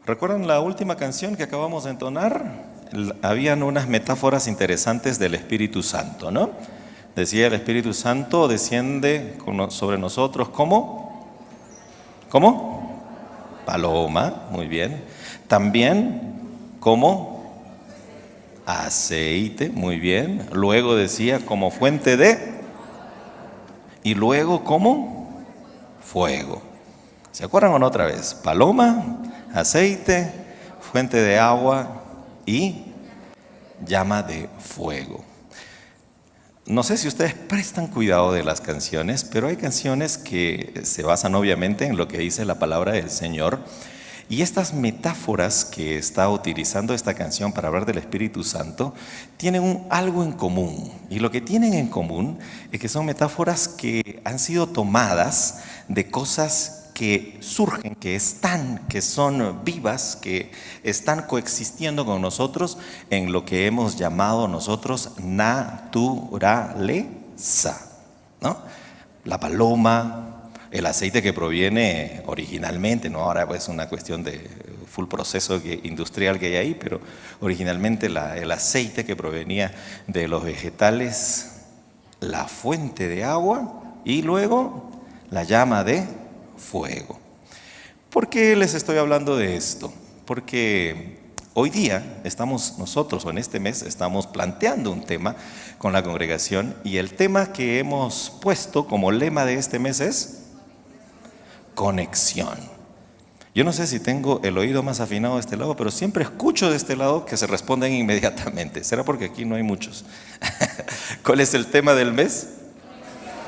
¿Recuerdan la última canción que acabamos de entonar? Habían unas metáforas interesantes del Espíritu Santo, ¿no? Decía el Espíritu Santo desciende sobre nosotros ¿cómo? ¿Cómo? Paloma, muy bien. También como aceite, muy bien. Luego decía como fuente de, y luego como fuego. ¿Se acuerdan o no otra vez? Paloma, aceite, fuente de agua y llama de fuego. No sé si ustedes prestan cuidado de las canciones, pero hay canciones que se basan obviamente en lo que dice la palabra del Señor. Y estas metáforas que está utilizando esta canción para hablar del Espíritu Santo tienen algo en común. Y lo que tienen en común es que son metáforas que han sido tomadas de cosas que surgen, que son vivas, que están coexistiendo con nosotros en lo que hemos llamado nosotros naturaleza, ¿no? La paloma, el aceite que proviene originalmente, no ahora pues una cuestión de full proceso industrial que hay ahí, pero originalmente el aceite que provenía de los vegetales, la fuente de agua y luego la llama de fuego. ¿Por qué les estoy hablando de esto? Porque hoy día nosotros, o en este mes, estamos planteando un tema con la congregación y el tema que hemos puesto como lema de este mes es conexión. Yo no sé si tengo el oído más afinado de este lado, pero siempre escucho de este lado que se responden inmediatamente. ¿Será porque aquí no hay muchos? ¿Cuál es el tema del mes?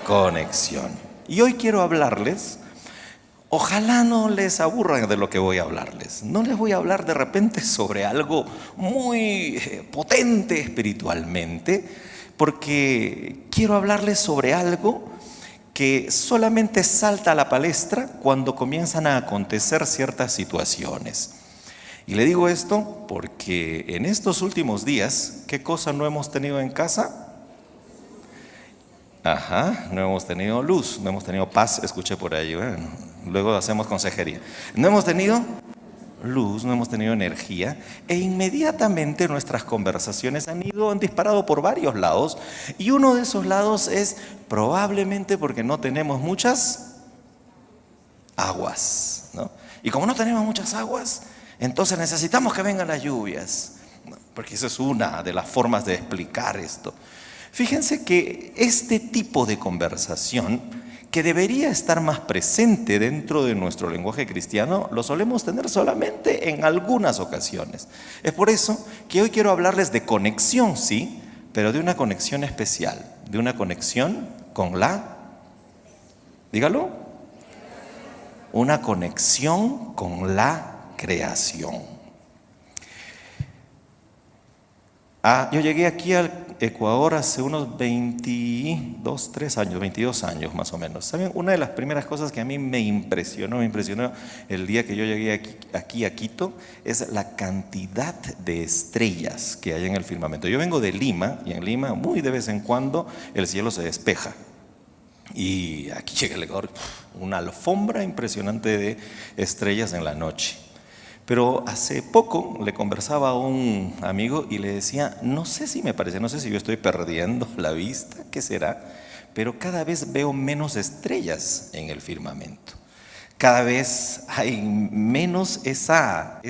Conexión. Y hoy quiero hablarles, ojalá no les aburran de lo que voy a hablarles. No les voy a hablar de repente sobre algo muy potente espiritualmente, porque quiero hablarles sobre algo que solamente salta a la palestra cuando comienzan a acontecer ciertas situaciones. Y le digo esto porque en estos últimos días, ¿qué cosa no hemos tenido en casa? No hemos tenido luz, no hemos tenido paz, escuché por ahí, bueno, luego hacemos consejería. No hemos tenido luz, no hemos tenido energía e inmediatamente nuestras conversaciones han disparado por varios lados y uno de esos lados es probablemente porque no tenemos muchas aguas, ¿no? Y como no tenemos muchas aguas, entonces necesitamos que vengan las lluvias, ¿no? Porque esa es una de las formas de explicar esto. Fíjense que este tipo de conversación, que debería estar más presente dentro de nuestro lenguaje cristiano, lo solemos tener solamente en algunas ocasiones. Es por eso que hoy quiero hablarles de conexión, sí, pero de una conexión especial, de una conexión con dígalo, una conexión con la creación. Yo llegué aquí al Ecuador hace unos 22 años más o menos. ¿Saben? Una de las primeras cosas que a mí me impresionó el día que yo llegué aquí a Quito, es la cantidad de estrellas que hay en el firmamento. Yo vengo de Lima y en Lima muy de vez en cuando el cielo se despeja. Y aquí llega el Ecuador, una alfombra impresionante de estrellas en la noche. Pero hace poco le conversaba a un amigo y le decía, no sé si yo estoy perdiendo la vista, ¿qué será? Pero cada vez veo menos estrellas en el firmamento. Cada vez hay menos esa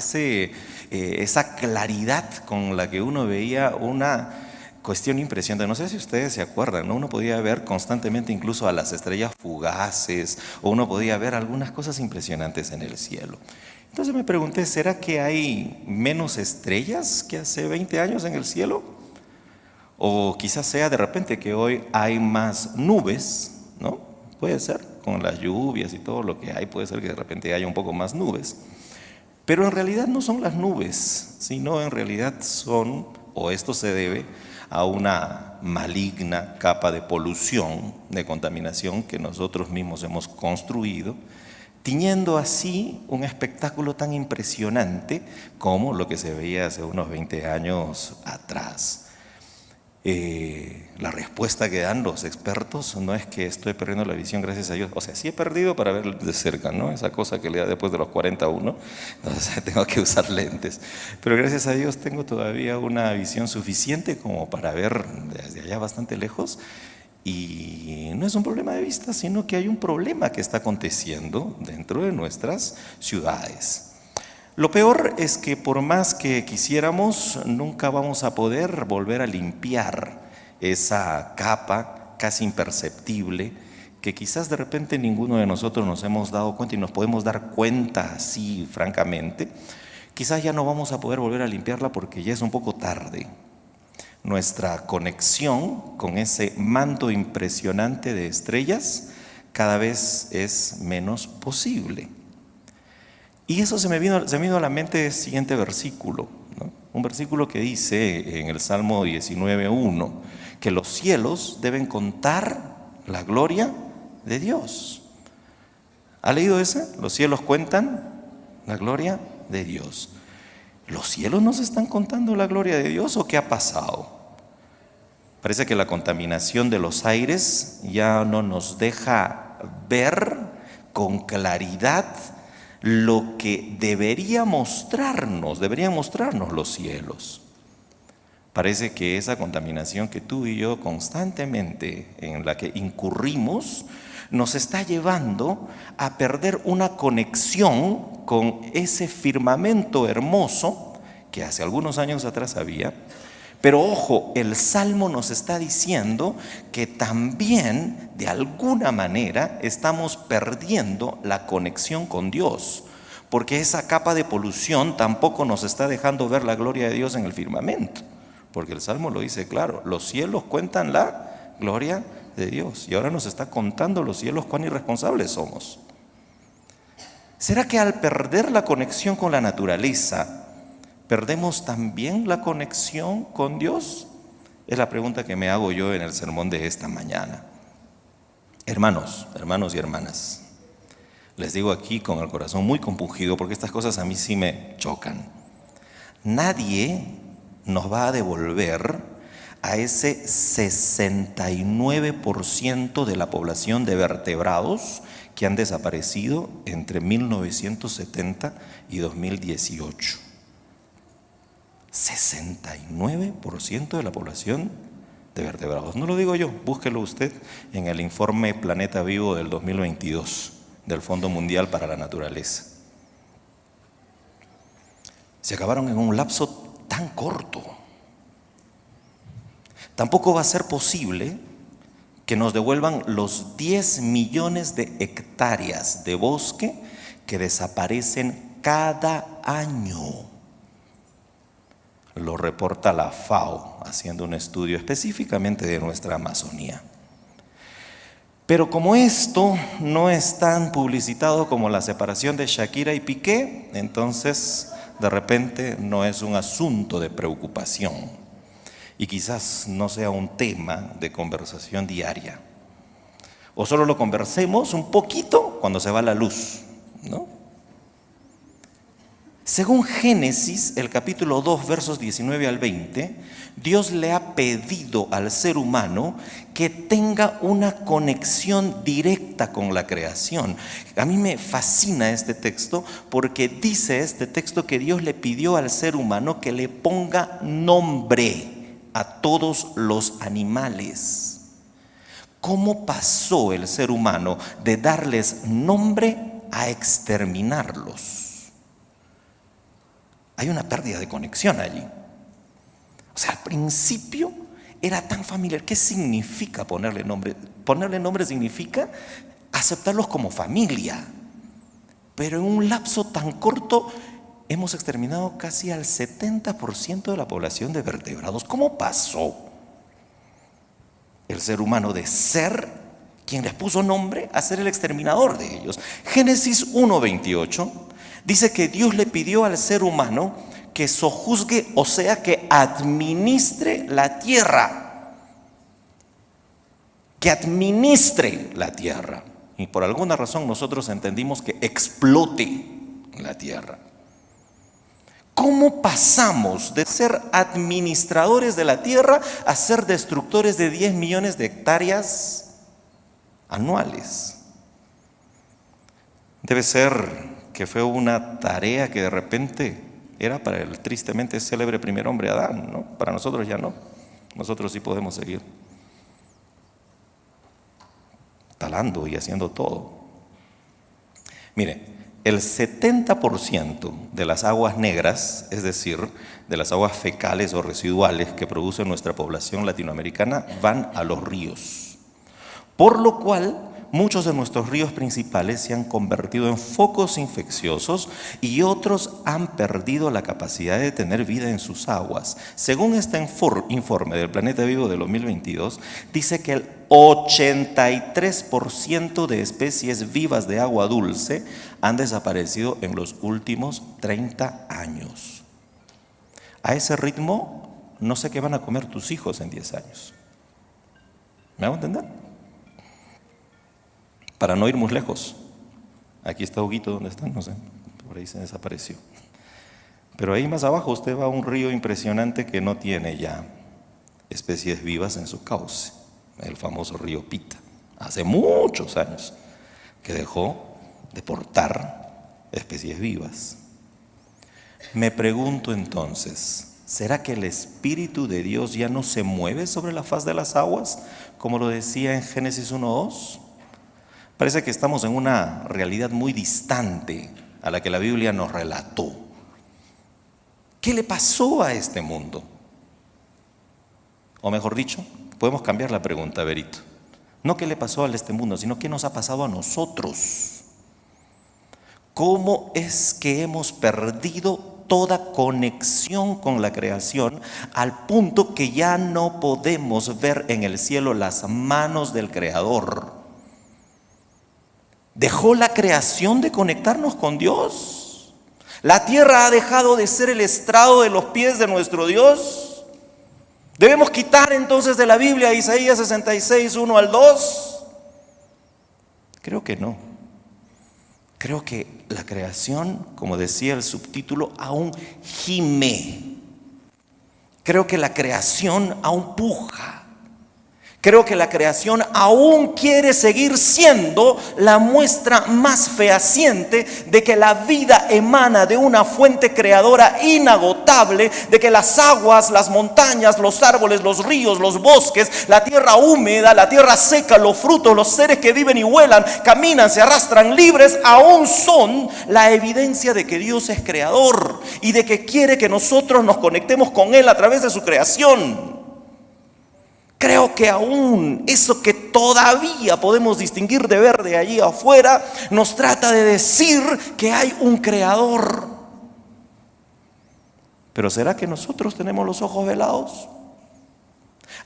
claridad con la que uno veía una cuestión impresionante. No sé si ustedes se acuerdan, ¿no? Uno podía ver constantemente incluso a las estrellas fugaces, o uno podía ver algunas cosas impresionantes en el cielo. Entonces me pregunté, ¿será que hay menos estrellas que hace 20 años en el cielo? O quizás sea de repente que hoy hay más nubes, ¿no? Puede ser, con las lluvias y todo lo que hay, puede ser que de repente haya un poco más nubes. Pero en realidad no son las nubes, sino en realidad esto se debe a una maligna capa de polución, de contaminación que nosotros mismos hemos construido, tiñendo así un espectáculo tan impresionante como lo que se veía hace unos 20 años atrás. La respuesta que dan los expertos no es que estoy perdiendo la visión gracias a Dios. O sea, sí he perdido para ver de cerca, ¿no? Esa cosa que le da después de los 41, entonces tengo que usar lentes. Pero gracias a Dios tengo todavía una visión suficiente como para ver desde allá bastante lejos. Y no es un problema de vista, sino que hay un problema que está aconteciendo dentro de nuestras ciudades. Lo peor es que por más que quisiéramos, nunca vamos a poder volver a limpiar esa capa casi imperceptible que quizás de repente ninguno de nosotros nos hemos dado cuenta y nos podemos dar cuenta así francamente. Quizás ya no vamos a poder volver a limpiarla porque ya es un poco tarde. Nuestra conexión con ese manto impresionante de estrellas cada vez es menos posible. Y eso se me vino a la mente el siguiente versículo, ¿no? Un versículo que dice en el Salmo 19:1 que los cielos deben contar la gloria de Dios. ¿Ha leído ese? Los cielos cuentan la gloria de Dios. ¿Los cielos nos están contando la gloria de Dios o qué ha pasado? Parece que la contaminación de los aires ya no nos deja ver con claridad lo que deberían mostrarnos los cielos. Parece que esa contaminación que tú y yo constantemente en la que incurrimos nos está llevando a perder una conexión con ese firmamento hermoso que hace algunos años atrás había. Pero ojo, el Salmo nos está diciendo que también de alguna manera estamos perdiendo la conexión con Dios, porque esa capa de polución tampoco nos está dejando ver la gloria de Dios en el firmamento, porque el Salmo lo dice claro, los cielos cuentan la gloria de Dios y ahora nos está contando los cielos cuán irresponsables somos. ¿Será que al perder la conexión con la naturaleza perdemos también la conexión con Dios? Es la pregunta que me hago yo en el sermón de esta mañana. Hermanos y hermanas, les digo aquí con el corazón muy compungido porque estas cosas a mí sí me chocan. Nadie nos va a devolver a ese 69% de la población de vertebrados que han desaparecido entre 1970 y 2018. 69% de la población de vertebrados. No lo digo yo, búsquelo usted en el informe Planeta Vivo del 2022 del Fondo Mundial para la Naturaleza. Se acabaron en un lapso tan corto. Tampoco va a ser posible que nos devuelvan los 10 millones de hectáreas de bosque que desaparecen cada año. Lo reporta la FAO, haciendo un estudio específicamente de nuestra Amazonía. Pero como esto no es tan publicitado como la separación de Shakira y Piqué, entonces de repente no es un asunto de preocupación y quizás no sea un tema de conversación diaria. O solo lo conversemos un poquito cuando se va la luz, ¿no? Según Génesis, el capítulo 2, versos 19 al 20, Dios le ha pedido al ser humano que tenga una conexión directa con la creación. A mí me fascina este texto porque dice este texto que Dios le pidió al ser humano que le ponga nombre a todos los animales. ¿Cómo pasó el ser humano de darles nombre a exterminarlos? Hay una pérdida de conexión allí. O sea, al principio era tan familiar. ¿Qué significa ponerle nombre? Ponerle nombre significa aceptarlos como familia. Pero en un lapso tan corto hemos exterminado casi al 70% de la población de vertebrados. ¿Cómo pasó el ser humano de ser quien les puso nombre a ser el exterminador de ellos? Génesis 1:28 dice que Dios le pidió al ser humano que sojuzgue, o sea, que administre la tierra. Que administre la tierra. Y por alguna razón nosotros entendimos que explote la tierra. ¿Cómo pasamos de ser administradores de la tierra a ser destructores de 10 millones de hectáreas anuales? Debe ser que fue una tarea que de repente era para el tristemente célebre primer hombre Adán, ¿no? Para nosotros ya no. Nosotros sí podemos seguir talando y haciendo todo. Mire, el 70% de las aguas negras, es decir, de las aguas fecales o residuales que produce nuestra población latinoamericana, van a los ríos. Por lo cual, muchos de nuestros ríos principales se han convertido en focos infecciosos y otros han perdido la capacidad de tener vida en sus aguas. Según este informe del Planeta Vivo de 2022, dice que el 83% de especies vivas de agua dulce han desaparecido en los últimos 30 años. A ese ritmo, no sé qué van a comer tus hijos en 10 años. ¿Me hago entender? Para no ir muy lejos. Aquí está Huguito, ¿dónde está? No sé, por ahí se desapareció. Pero ahí más abajo usted va a un río impresionante que no tiene ya especies vivas en su cauce. El famoso río Pita. Hace muchos años que dejó de portar especies vivas. Me pregunto entonces, ¿será que el Espíritu de Dios ya no se mueve sobre la faz de las aguas? Como lo decía en Génesis 1:2. Parece que estamos en una realidad muy distante a la que la Biblia nos relató. ¿Qué le pasó a este mundo? O mejor dicho, podemos cambiar la pregunta, Berito. No qué le pasó a este mundo, sino qué nos ha pasado a nosotros. ¿Cómo es que hemos perdido toda conexión con la creación al punto que ya no podemos ver en el cielo las manos del Creador? ¿Dejó la creación de conectarnos con Dios? ¿La tierra ha dejado de ser el estrado de los pies de nuestro Dios? ¿Debemos quitar entonces de la Biblia Isaías 66, 1 al 2? Creo que no. Creo que la creación, como decía el subtítulo, aún gime. Creo que la creación aún puja. Creo que la creación aún quiere seguir siendo la muestra más fehaciente de que la vida emana de una fuente creadora inagotable, de que las aguas, las montañas, los árboles, los ríos, los bosques, la tierra húmeda, la tierra seca, los frutos, los seres que viven y vuelan, caminan, se arrastran libres, aún son la evidencia de que Dios es creador y de que quiere que nosotros nos conectemos con Él a través de su creación. Creo que aún eso que todavía podemos distinguir de ver de allí afuera nos trata de decir que hay un creador. Pero ¿será que nosotros tenemos los ojos velados?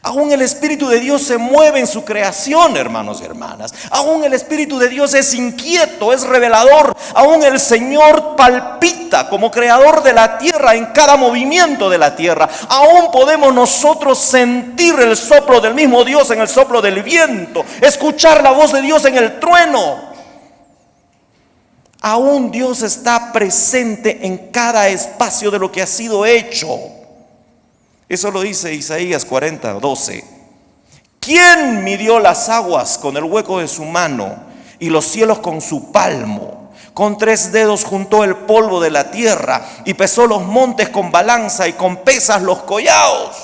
Aún el Espíritu de Dios se mueve en su creación, hermanos y hermanas. Aún el Espíritu de Dios es inquieto, es revelador. Aún el Señor palpita como creador de la tierra en cada movimiento de la tierra. Aún podemos nosotros sentir el soplo del mismo Dios en el soplo del viento, escuchar la voz de Dios en el trueno. Aún Dios está presente en cada espacio de lo que ha sido hecho. Eso lo dice Isaías 40:12. ¿Quién midió las aguas con el hueco de su mano y los cielos con su palmo? Con 3 dedos juntó el polvo de la tierra y pesó los montes con balanza y con pesas los collados.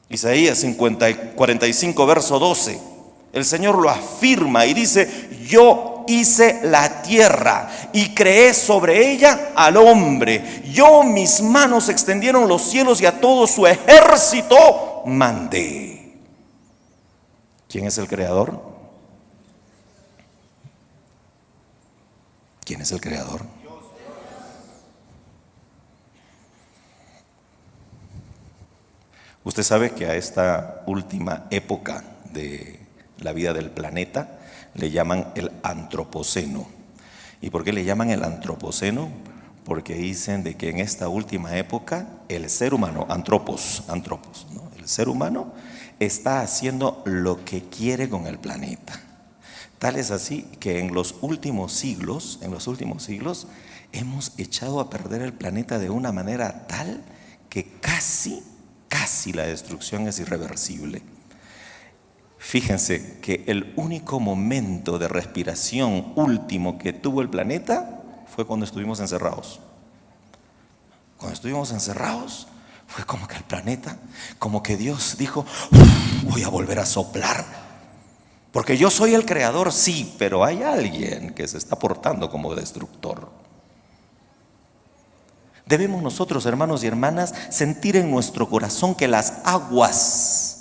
Isaías 45 verso 12. El Señor lo afirma y dice: yo hice la tierra y creé sobre ella al hombre. Yo, mis manos extendieron los cielos y a todo su ejército mandé. ¿Quién es el creador? ¿Quién es el creador? Usted sabe que a esta última época de la vida del planeta le llaman el antropoceno. ¿Y por qué le llaman el antropoceno? Porque dicen de que en esta última época el ser humano, antropos, ¿no? El ser humano está haciendo lo que quiere con el planeta. Tal es así que en los últimos siglos, hemos echado a perder el planeta de una manera tal que casi la destrucción es irreversible. Fíjense que el único momento de respiración último que tuvo el planeta fue cuando estuvimos encerrados. Cuando estuvimos encerrados, fue como que el planeta, como que Dios dijo: voy a volver a soplar. Porque yo soy el creador, sí, pero hay alguien que se está portando como destructor. Debemos nosotros, hermanos y hermanas, sentir en nuestro corazón que las aguas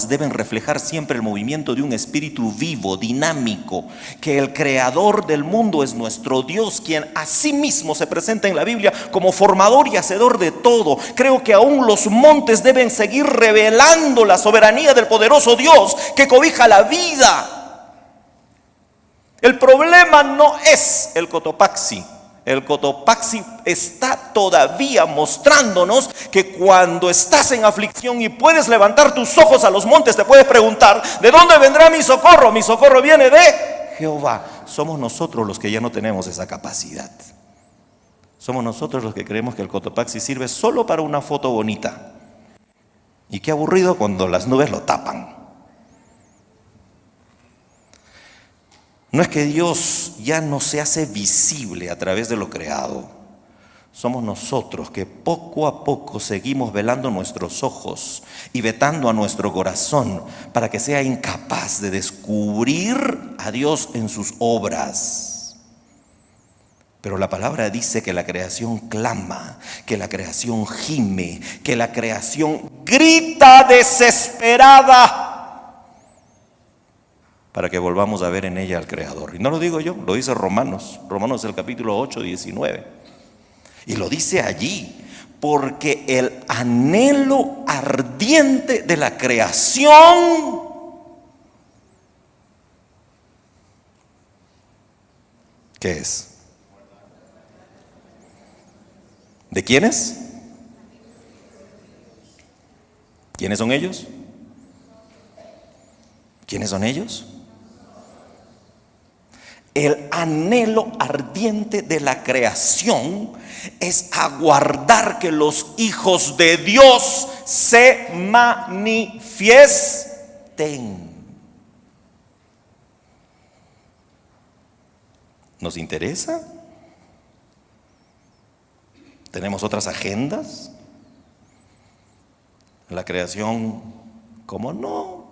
deben reflejar siempre el movimiento de un espíritu vivo, dinámico, que el creador del mundo es nuestro Dios, quien asimismo se presenta en la Biblia como formador y hacedor de todo. Creo que aún los montes deben seguir revelando la soberanía del poderoso Dios que cobija la vida. El problema no es el Cotopaxi. El Cotopaxi está todavía mostrándonos que cuando estás en aflicción y puedes levantar tus ojos a los montes, te puedes preguntar: ¿de dónde vendrá mi socorro? Mi socorro viene de Jehová. Somos nosotros los que ya no tenemos esa capacidad. Somos nosotros los que creemos que el Cotopaxi sirve solo para una foto bonita. Y qué aburrido cuando las nubes lo tapan. No es que Dios ya no se hace visible a través de lo creado. Somos nosotros que poco a poco seguimos velando nuestros ojos y vetando a nuestro corazón para que sea incapaz de descubrir a Dios en sus obras. Pero la palabra dice que la creación clama, que la creación gime, que la creación grita desesperada para que volvamos a ver en ella al Creador. Y no lo digo yo, lo dice Romanos el capítulo 8, 19. Y lo dice allí, porque el anhelo ardiente de la creación ¿qué es? ¿De quiénes? ¿Quiénes son ellos? ¿Quiénes son ellos? El anhelo ardiente de la creación es aguardar que los hijos de Dios se manifiesten. ¿Nos interesa? ¿Tenemos otras agendas? La creación, ¿cómo no?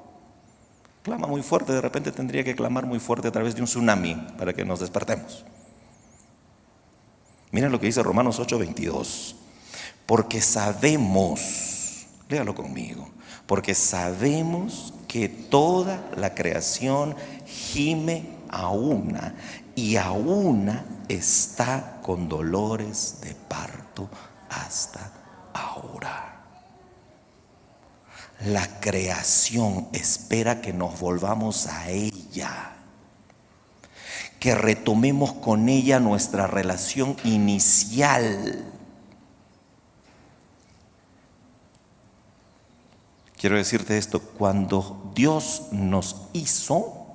Clama muy fuerte, de repente tendría que clamar muy fuerte a través de un tsunami para que nos despertemos. Miren lo que dice Romanos 8:22. Porque sabemos, léalo conmigo, porque sabemos que toda la creación gime a una y a una está con dolores de parto hasta ahora. La creación espera que nos volvamos a ella, que retomemos con ella nuestra relación inicial. Quiero decirte esto: cuando Dios nos hizo,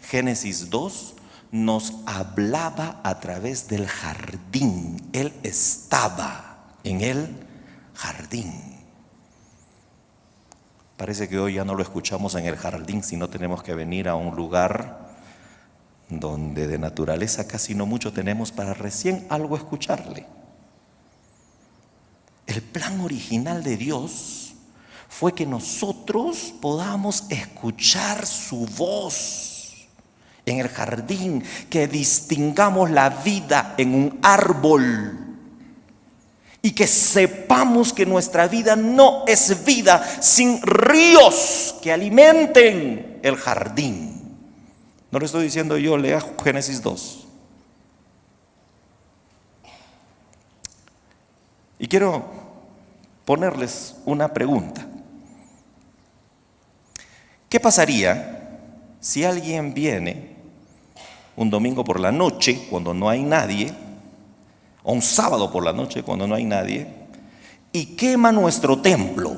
Génesis 2 nos hablaba a través del jardín. Él estaba en el jardín. Parece que hoy ya no lo escuchamos en el jardín, sino tenemos que venir a un lugar donde de naturaleza casi no mucho tenemos para recién algo escucharle. El plan original de Dios fue que nosotros podamos escuchar su voz en el jardín, que distingamos la vida en un árbol y que sepamos que nuestra vida no es vida sin ríos que alimenten el jardín. No le estoy diciendo yo, lea Génesis 2. Y quiero ponerles una pregunta. ¿Qué pasaría si alguien viene un domingo por la noche cuando no hay nadie, o un sábado por la noche cuando no hay nadie, y quema nuestro templo?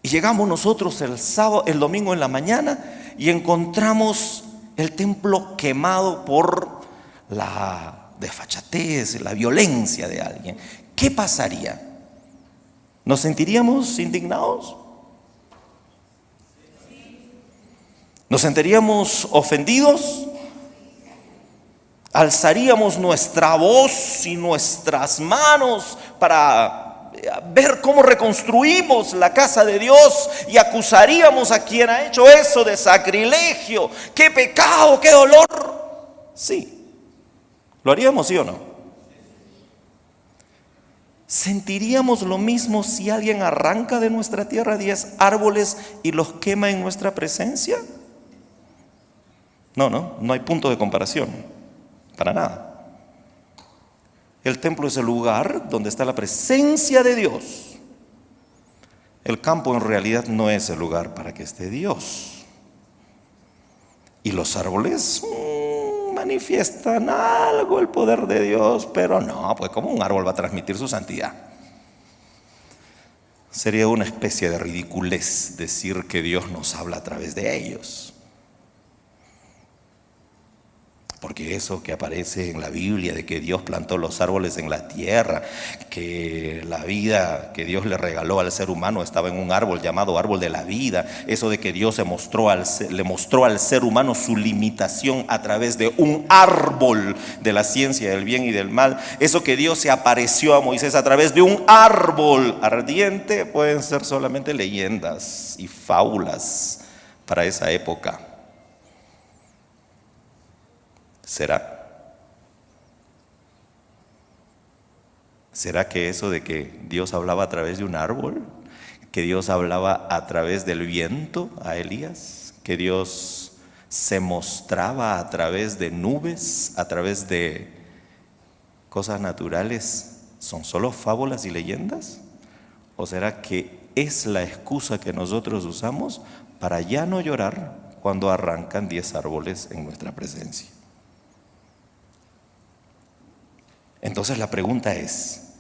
Y llegamos nosotros el domingo en la mañana y encontramos el templo quemado por la desfachatez, la violencia de alguien. ¿Qué pasaría? ¿Nos sentiríamos indignados? ¿Nos sentiríamos ofendidos? ¿Alzaríamos nuestra voz y nuestras manos para ver cómo reconstruimos la casa de Dios y acusaríamos a quien ha hecho eso de sacrilegio? ¡Qué pecado, qué dolor! Sí, ¿lo haríamos, sí o no? ¿Sentiríamos lo mismo si alguien arranca de nuestra tierra 10 árboles y los quema en nuestra presencia? No hay punto de comparación, para nada. El templo es el lugar donde está la presencia de Dios. El campo en realidad no es el lugar para que esté Dios. Y los árboles manifiestan algo el poder de Dios, pero no, pues ¿cómo un árbol va a transmitir su santidad? Sería una especie de ridiculez decir que Dios nos habla a través de ellos. Porque eso que aparece en la Biblia de que Dios plantó los árboles en la tierra, que la vida que Dios le regaló al ser humano estaba en un árbol llamado árbol de la vida, eso de que Dios le mostró al ser humano su limitación a través de un árbol de la ciencia del bien y del mal, eso que Dios se apareció a Moisés a través de un árbol ardiente, pueden ser solamente leyendas y fábulas para esa época. ¿Será que eso de que Dios hablaba a través de un árbol, que Dios hablaba a través del viento a Elías, que Dios se mostraba a través de nubes, a través de cosas naturales, son solo fábulas y leyendas? ¿O será que es la excusa que nosotros usamos para ya no llorar cuando arrancan 10 árboles en nuestra presencia? Entonces la pregunta es,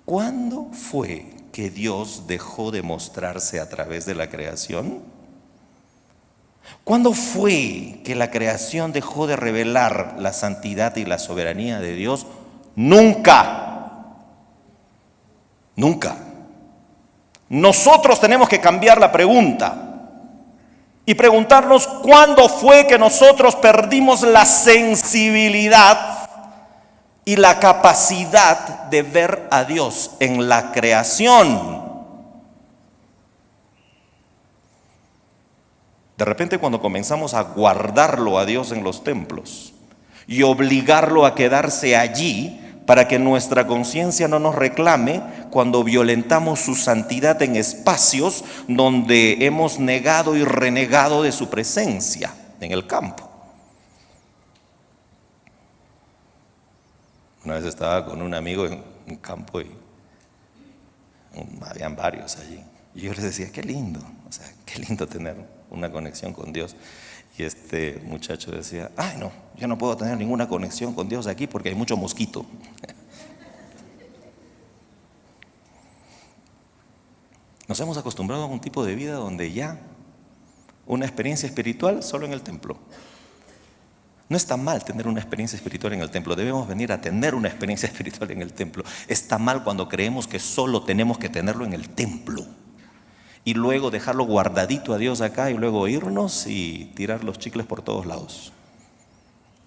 ¿cuándo fue que Dios dejó de mostrarse a través de la creación? ¿Cuándo fue que la creación dejó de revelar la santidad y la soberanía de Dios? Nunca. Nunca. Nosotros tenemos que cambiar la pregunta y preguntarnos cuándo fue que nosotros perdimos la sensibilidad y la capacidad de ver a Dios en la creación. De repente, cuando comenzamos a guardarlo a Dios en los templos y obligarlo a quedarse allí para que nuestra conciencia no nos reclame cuando violentamos su santidad en espacios donde hemos negado y renegado de su presencia, en el campo. Una vez estaba con un amigo en un campo y habían varios allí. Y yo les decía, qué lindo, qué lindo tener una conexión con Dios. Y este muchacho decía, ay no, yo no puedo tener ninguna conexión con Dios aquí porque hay mucho mosquito. Nos hemos acostumbrado a un tipo de vida donde ya una experiencia espiritual solo en el templo. No está mal tener una experiencia espiritual en el templo, debemos venir a tener una experiencia espiritual en el templo. Está mal cuando creemos que solo tenemos que tenerlo en el templo y luego dejarlo guardadito a Dios acá y luego irnos y tirar los chicles por todos lados,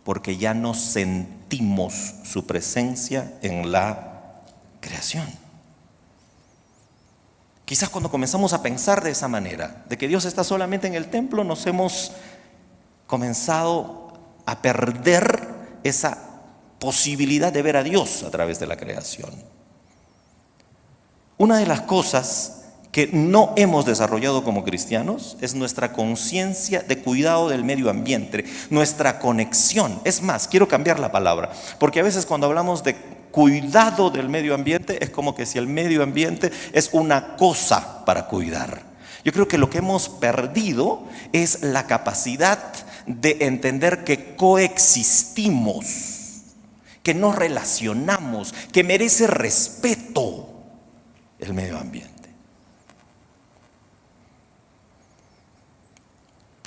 porque ya no sentimos su presencia en la creación. Quizás cuando comenzamos a pensar de esa manera, de que Dios está solamente en el templo, nos hemos comenzado a perder esa posibilidad de ver a Dios a través de la creación. Una de las cosas que no hemos desarrollado como cristianos es nuestra conciencia de cuidado del medio ambiente, nuestra conexión. Es más, quiero cambiar la palabra, porque a veces cuando hablamos de cuidado del medio ambiente es como que si el medio ambiente es una cosa para cuidar. Yo creo que lo que hemos perdido es la capacidad de entender que coexistimos, que nos relacionamos, que merece respeto el medio ambiente.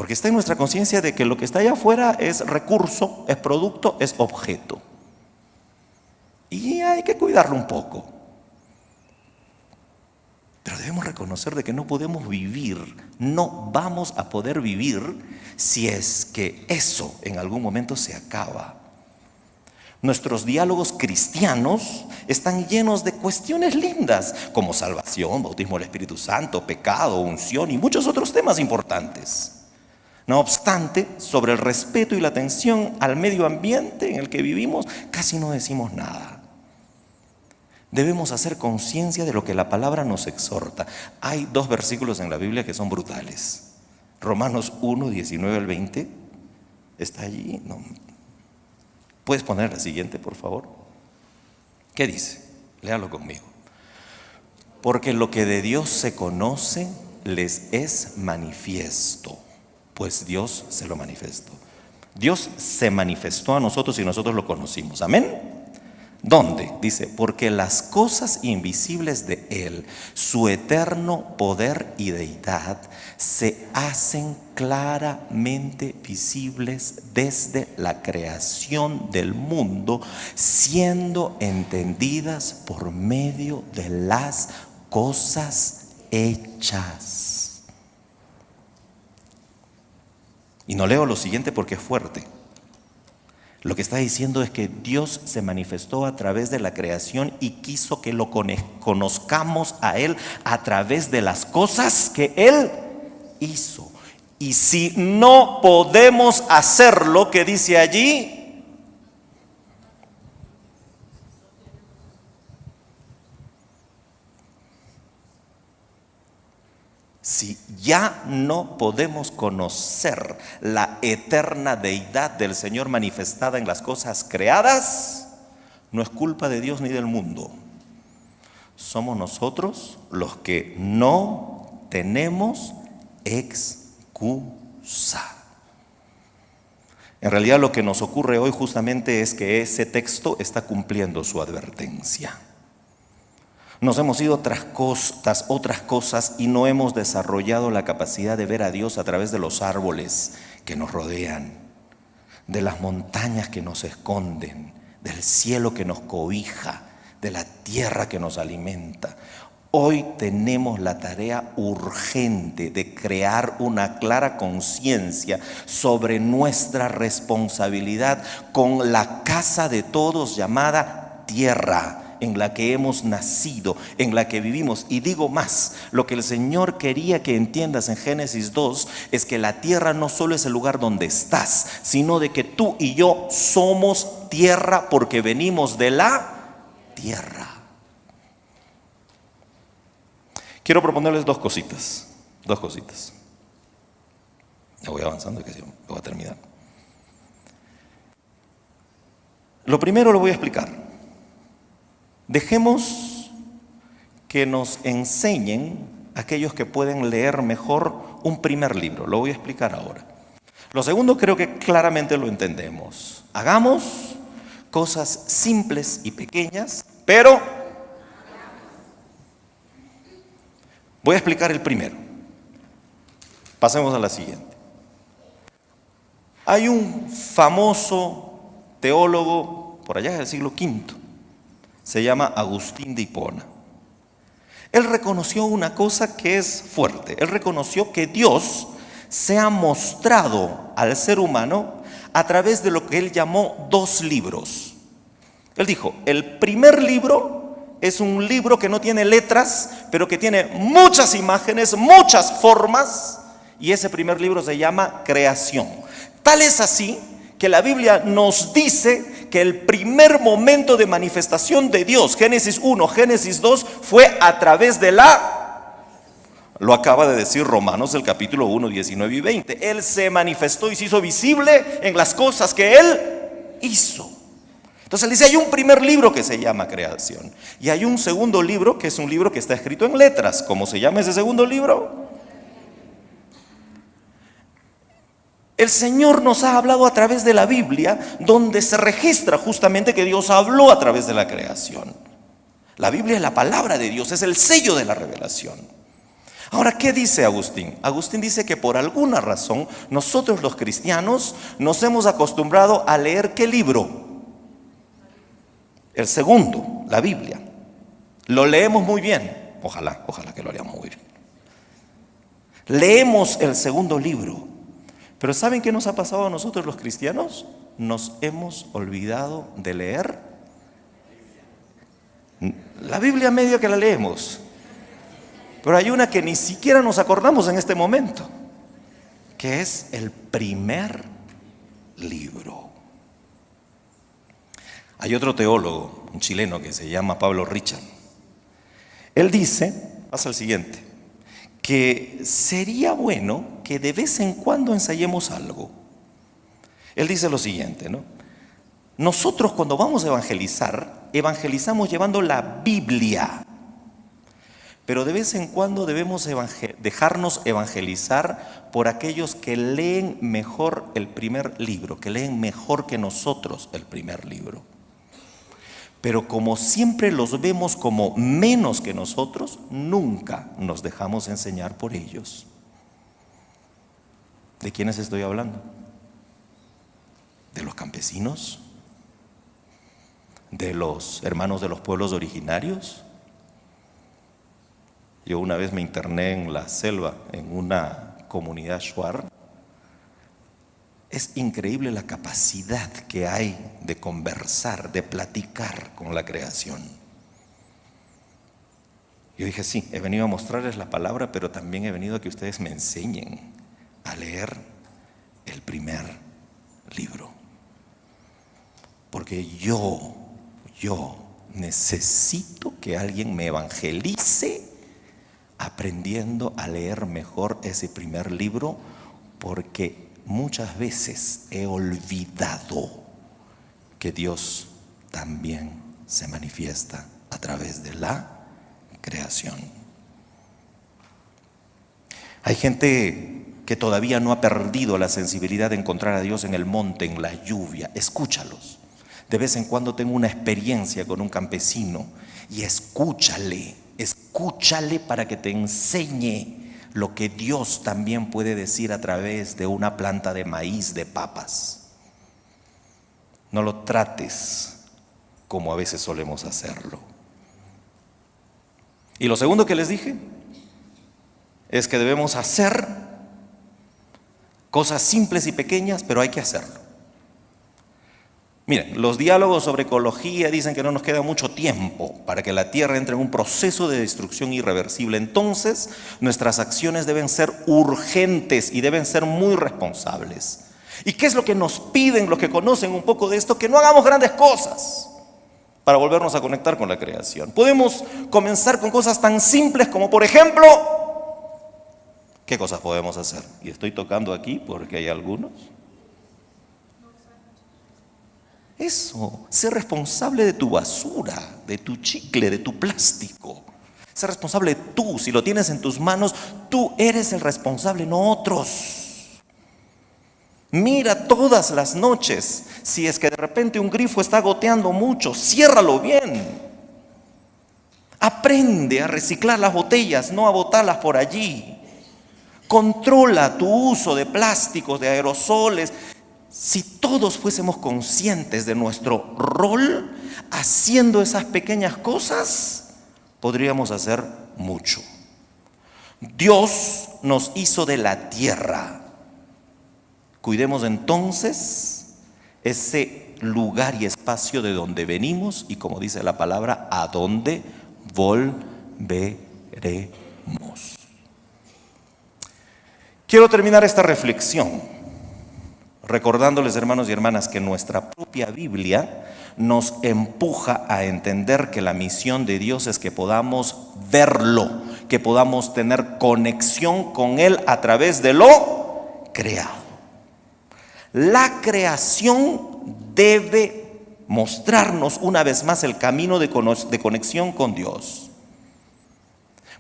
Porque está en nuestra conciencia de que lo que está allá afuera es recurso, es producto, es objeto. Y hay que cuidarlo un poco. Pero debemos reconocer de que no podemos vivir, no vamos a poder vivir si es que eso en algún momento se acaba. Nuestros diálogos cristianos están llenos de cuestiones lindas, como salvación, bautismo del Espíritu Santo, pecado, unción y muchos otros temas importantes. No obstante, sobre el respeto y la atención al medio ambiente en el que vivimos, casi no decimos nada. Debemos hacer conciencia de lo que la palabra nos exhorta. Hay 2 versículos en la Biblia que son brutales. Romanos 1, 19 al 20. ¿Está allí? No. ¿Puedes poner la siguiente, por favor? ¿Qué dice? Léalo conmigo. Porque lo que de Dios se conoce les es manifiesto, pues Dios se lo manifestó. Dios se manifestó a nosotros y nosotros lo conocimos. ¿Amén? ¿Dónde? Dice, porque las cosas invisibles de Él, su eterno poder y deidad, se hacen claramente visibles desde la creación del mundo, siendo entendidas por medio de las cosas hechas. Y no leo lo siguiente porque es fuerte. Lo que está diciendo es que Dios se manifestó a través de la creación y quiso que lo conozcamos a Él a través de las cosas que Él hizo. Y si no podemos hacer lo que dice allí, si ya no podemos conocer la eterna deidad del Señor manifestada en las cosas creadas, no es culpa de Dios ni del mundo. Somos nosotros los que no tenemos excusa. En realidad lo que nos ocurre hoy justamente es que ese texto está cumpliendo su advertencia. Nos hemos ido tras otras cosas y no hemos desarrollado la capacidad de ver a Dios a través de los árboles que nos rodean, de las montañas que nos esconden, del cielo que nos cobija, de la tierra que nos alimenta. Hoy tenemos la tarea urgente de crear una clara conciencia sobre nuestra responsabilidad con la casa de todos llamada tierra, en la que hemos nacido, en la que vivimos. Y digo más, lo que el Señor quería que entiendas en Génesis 2 es que la tierra no solo es el lugar donde estás, sino de que tú y yo somos tierra porque venimos de la tierra. Quiero proponerles dos cositas. Ya voy avanzando, que lo voy a terminar. Lo primero lo voy a explicar. Dejemos que nos enseñen aquellos que pueden leer mejor un primer libro. Lo voy a explicar ahora. Lo segundo creo que claramente lo entendemos. Hagamos cosas simples y pequeñas, pero voy a explicar el primero. Pasemos a la siguiente. Hay un famoso teólogo por allá del siglo V. Se llama Agustín de Hipona. Él reconoció una cosa que es fuerte. Él reconoció que Dios se ha mostrado al ser humano a través de lo que él llamó 2 libros. Él dijo, el primer libro es un libro que no tiene letras, pero que tiene muchas imágenes, muchas formas, y ese primer libro se llama Creación. Tal es así que la Biblia nos dice que el primer momento de manifestación de Dios, Génesis 1, Génesis 2, fue a través de lo acaba de decir Romanos, el capítulo 1, 19 y 20. Él se manifestó y se hizo visible en las cosas que Él hizo. Entonces él dice, hay un primer libro que se llama Creación. Y hay un segundo libro que es un libro que está escrito en letras. ¿Cómo se llama ese segundo libro? El Señor nos ha hablado a través de la Biblia, donde se registra justamente que Dios habló a través de la creación. La Biblia es la palabra de Dios, es el sello de la revelación. Ahora, ¿qué dice Agustín? Agustín dice que por alguna razón nosotros los cristianos nos hemos acostumbrado a leer ¿qué libro? El segundo, la Biblia. Lo leemos muy bien. Ojalá que lo leamos muy bien. Leemos el segundo libro. Pero ¿saben qué nos ha pasado a nosotros los cristianos? Nos hemos olvidado de leer la Biblia medio que la leemos. Pero hay una que ni siquiera nos acordamos en este momento, que es el primer libro. Hay otro teólogo, un chileno que se llama Pablo Richard. Él dice, pasa al siguiente, que sería bueno que de vez en cuando ensayemos algo. Él dice lo siguiente, ¿no? Nosotros cuando vamos a evangelizar, evangelizamos llevando la Biblia. Pero de vez en cuando debemos dejarnos evangelizar por aquellos que leen mejor el primer libro, que leen mejor que nosotros el primer libro. Pero como siempre los vemos como menos que nosotros, nunca nos dejamos enseñar por ellos. ¿De quiénes estoy hablando? ¿De los campesinos? ¿De los hermanos de los pueblos originarios? Yo una vez me interné en la selva, en una comunidad shuar. Es increíble la capacidad que hay de conversar, de platicar con la creación. Yo dije, sí, he venido a mostrarles la palabra, pero también he venido a que ustedes me enseñen a leer el primer libro. Porque yo necesito que alguien me evangelice aprendiendo a leer mejor ese primer libro, porque muchas veces he olvidado que Dios también se manifiesta a través de la creación. Hay gente que todavía no ha perdido la sensibilidad de encontrar a Dios en el monte, en la lluvia. Escúchalos. De vez en cuando tengo una experiencia con un campesino y escúchale para que te enseñe lo que Dios también puede decir a través de una planta de maíz, de papas. No lo trates como a veces solemos hacerlo. Y lo segundo que les dije es que debemos hacer cosas simples y pequeñas, pero hay que hacerlo. Miren, los diálogos sobre ecología dicen que no nos queda mucho tiempo para que la tierra entre en un proceso de destrucción irreversible. Entonces, nuestras acciones deben ser urgentes y deben ser muy responsables. ¿Y qué es lo que nos piden los que conocen un poco de esto? Que no hagamos grandes cosas para volvernos a conectar con la creación. Podemos comenzar con cosas tan simples como, por ejemplo, ¿qué cosas podemos hacer? Y estoy tocando aquí porque hay algunos. Eso, ser responsable de tu basura, de tu chicle, de tu plástico. Ser responsable tú, si lo tienes en tus manos, tú eres el responsable, no otros. Mira todas las noches, si es que de repente un grifo está goteando mucho, ciérralo bien. Aprende a reciclar las botellas, no a botarlas por allí. Controla tu uso de plásticos, de aerosoles. Si todos fuésemos conscientes de nuestro rol haciendo esas pequeñas cosas, podríamos hacer mucho. Dios nos hizo de la tierra. Cuidemos entonces ese lugar y espacio de donde venimos y, como dice la palabra, a donde volveremos. Quiero terminar esta reflexión recordándoles, hermanos y hermanas, que nuestra propia Biblia nos empuja a entender que la misión de Dios es que podamos verlo, que podamos tener conexión con Él a través de lo creado. La creación debe mostrarnos una vez más el camino de conexión con Dios.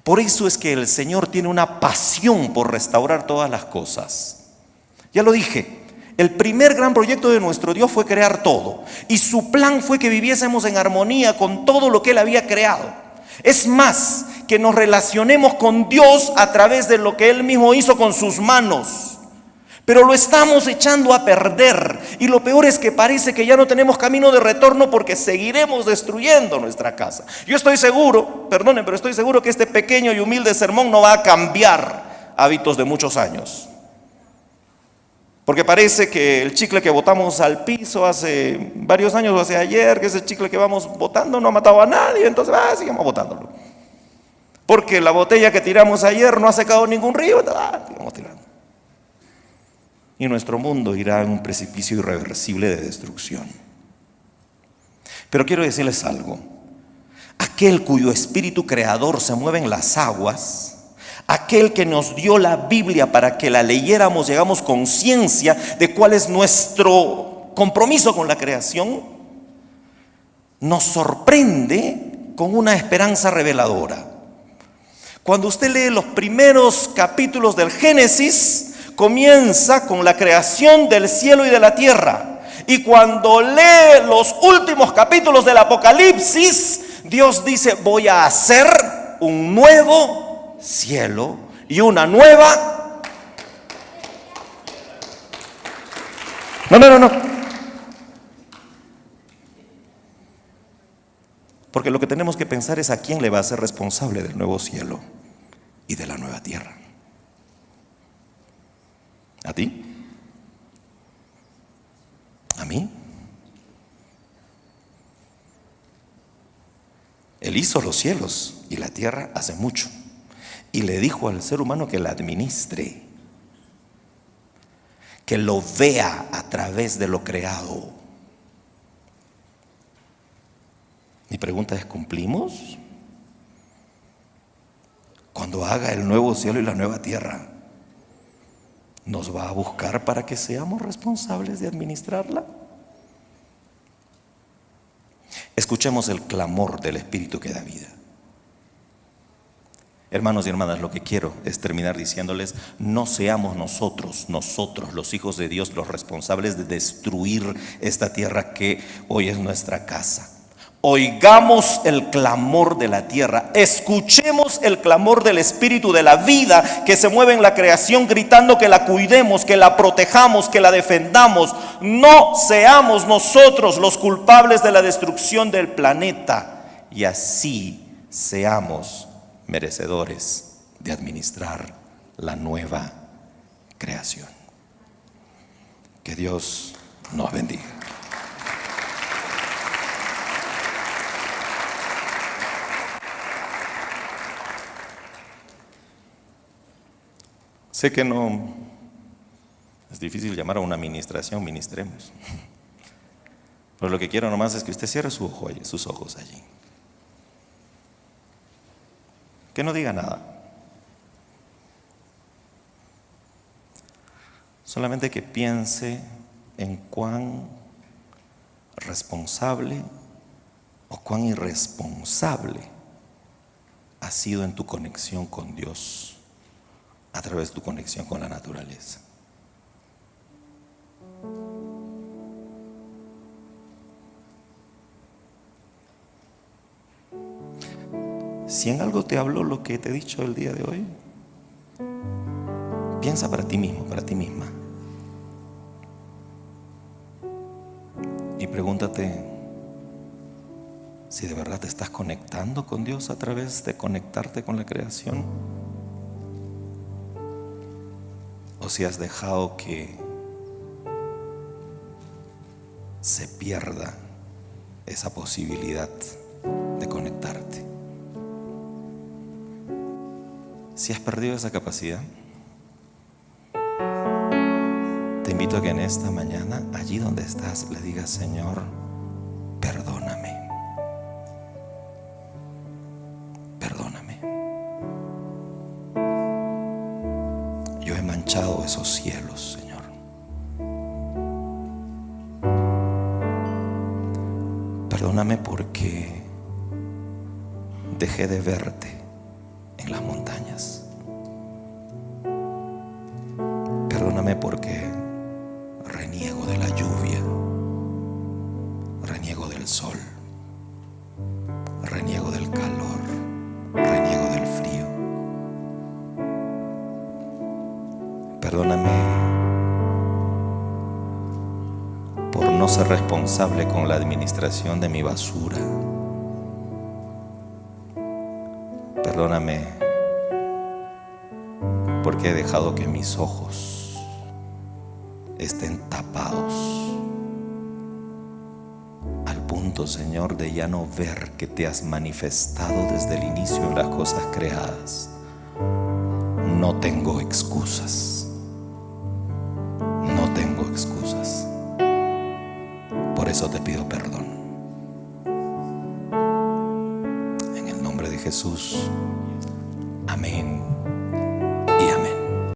Por eso es que el Señor tiene una pasión por restaurar todas las cosas. Ya lo dije. El primer gran proyecto de nuestro Dios fue crear todo, y su plan fue que viviésemos en armonía con todo lo que Él había creado. Es más, que nos relacionemos con Dios a través de lo que Él mismo hizo con sus manos. Pero lo estamos echando a perder. Y lo peor es que parece que ya no tenemos camino de retorno, porque seguiremos destruyendo nuestra casa. Yo estoy seguro, perdonen, pero estoy seguro que este pequeño y humilde sermón no va a cambiar hábitos de muchos años. Porque parece que el chicle que botamos al piso hace varios años o hace ayer, que ese chicle que vamos botando no ha matado a nadie, entonces sigamos botándolo. Porque la botella que tiramos ayer no ha secado ningún río, sigamos tirando. Y nuestro mundo irá en un precipicio irreversible de destrucción. Pero quiero decirles algo. Aquel cuyo espíritu creador se mueve en las aguas, aquel que nos dio la Biblia para que la leyéramos, llegamos conciencia de cuál es nuestro compromiso con la creación, nos sorprende con una esperanza reveladora. Cuando usted lee los primeros capítulos del Génesis, comienza con la creación del cielo y de la tierra. Y cuando lee los últimos capítulos del Apocalipsis, Dios dice: voy a hacer un nuevo cielo y una nueva. No. Porque lo que tenemos que pensar es a quién le va a ser responsable del nuevo cielo y de la nueva tierra. ¿A ti? ¿A mí? Él hizo los cielos y la tierra hace mucho, y le dijo al ser humano que la administre, que lo vea a través de lo creado. Mi pregunta es: ¿cumplimos? Cuando haga el nuevo cielo y la nueva tierra, ¿nos va a buscar para que seamos responsables de administrarla? Escuchemos el clamor del Espíritu que da vida. Hermanos y hermanas, lo que quiero es terminar diciéndoles: no seamos nosotros los hijos de Dios, los responsables de destruir esta tierra que hoy es nuestra casa. Oigamos el clamor de la tierra, escuchemos el clamor del Espíritu de la vida que se mueve en la creación, gritando que la cuidemos, que la protejamos, que la defendamos. No seamos nosotros los culpables de la destrucción del planeta, y así seamos merecedores de administrar la nueva creación. Que Dios nos bendiga. Sé que no es difícil llamar a una administración, ministremos. Pero lo que quiero nomás es que usted cierre sus ojos allí. Que no diga nada. Solamente que piense en cuán responsable o cuán irresponsable has sido en tu conexión con Dios, a través de tu conexión con la naturaleza. Si en algo te habló lo que te he dicho el día de hoy, piensa para ti mismo, para ti misma, y pregúntate si de verdad te estás conectando con Dios a través de conectarte con la creación, o si has dejado que se pierda esa posibilidad de conectarte. Si has perdido esa capacidad, te invito a que en esta mañana, allí donde estás, le digas: Señor, perdóname. Perdóname. Yo he manchado esos cielos, Señor. Perdóname porque dejé de verte en las montañas. Perdóname porque reniego de la lluvia, reniego del sol, reniego del calor. Perdóname por no ser responsable con la administración de mi basura. Perdóname porque he dejado que mis ojos estén tapados al punto, Señor, de ya no ver que te has manifestado desde el inicio en las cosas creadas. No tengo excusas. No tengo excusas. Por eso te pido perdón. En el nombre de Jesús. Amén.